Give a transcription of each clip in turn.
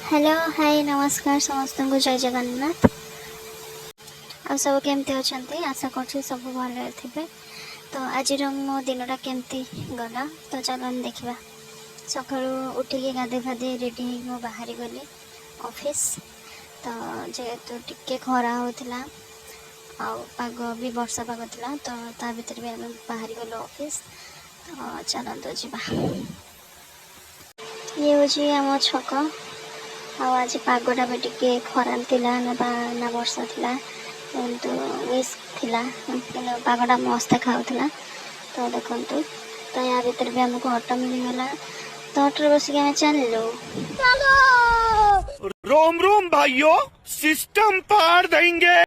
Hello hi नमस्कार समस्त को जय जगन्नाथ आ सब केमती अच्छा आशा कर सब भल थे। तो आज मो दिनटा केमती गला तो चलो देखा। सका उठिकी गाधे फाधे रेडी हो बाहरी गली ऑफिस। तो जेहेतु टिके खरा होता पाग भी वर्षा पाग था तो ता भर भी आम बाहरी गलु ऑफिस। तो चलते जा ये हूँ आम छक आज पागटा भी टिके खराब थिला ना वर्षा थिला किंतु मिस थिला पागटा मस्त खाऊला। तो देखु तो या भर भी आमको ऑटो मिलगला तो ऑटो बस चलो रोम रोम भाइयों सिस्टम पार देंगे।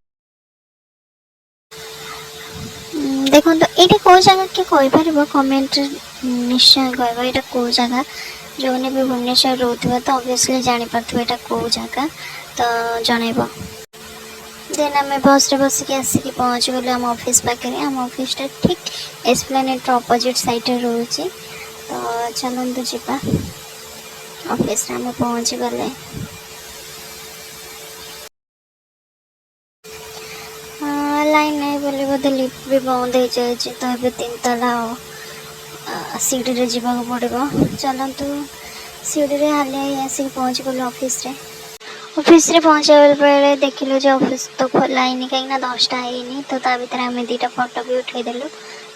देखो तो ये कौ जगह किए कहीपर कमेंट निश्चय कह ये कौ जगह जो भी भुवनेश्वर रोथे तो ऑब्वियसली जापारे यहाँ कौ जगह तो जनइब। देन आम बस रे बसिक आसिक पहुँच गलु आम ऑफिस पाखे। आम ऑफिस ठीक एस्प्लेनेड अपोजिट साइड रोचे। तो चलते जा ऑफिस आम पहुँच गले। लाइन नहीं बोले बोधे लिफ्ट भी बंद हो जाए तो ये 3 तला सीढ़ी रे जीवा पड़ो। चलतु सीढ़ी रे हाली आसिक पहुँच गलु ऑफिस रे पहुँचा बेले देखिलु जो ऑफिस तो खोलाइनी कहीं 10टा है तो ता भर आम 2टा फोटो भी उठेदेलु।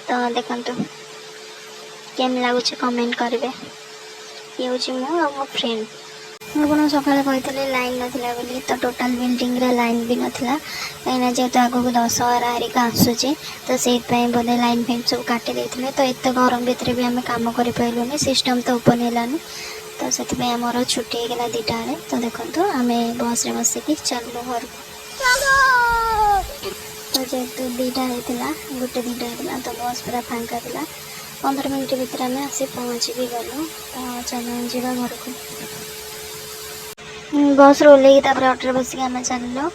तो देखु केम लगुच कमेंट करेंगे। ये हूँ मो फ्रेंड मुझे सकाले कही लाइन नाला बोली तो टोटाल बिल्डिंग रे लाइन भी नाला कहीं जेहतु आगक दशहरा हरिका आसूचे तो से बोधे लाइन फैन सब काटी देते तो एत गरम भितर भी आम कम कर पार्लुनि सिस्टम तो ओपन है तो से आमर छुट्टी होगा 2टा बेले। तो देखो आम बस रे बसिक चलू घर तो जेहतु 2टा होता गोटे 2टा होता तो बस पूरा फांका था 15 मिनट भर आम आसी पहुँची भी गलु। तो चलो जा घर को बस ओल्ल ऑटो बसिक आम चलो।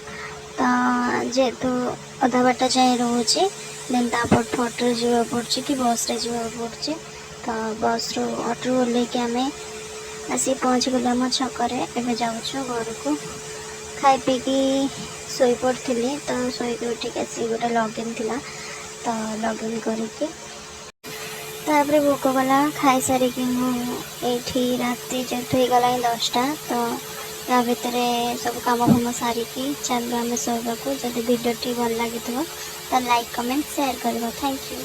तो जेहेतु अधा बाट जाए रोचे देन तापर ऑटो जा पड़े कि बस रे जा पड़े। तो बस रू ऑटो ओल्ल आम आसी पहुँच गलु आम छकरे। एवं जाऊँ घर को खाई पीकी शोई पड़ी तो शोक उठिक आसी गोटे लगिन थी तो लगिन करके तापर भोक गला खाई सारिकी मुझे राति जेहतु हो गला 10टा तो या भितर सब कम फाम सारिकी चलो आम शोवा को। जब भिडियो भल लगी तो लाइक कमेंट शेयर कर। Thank you.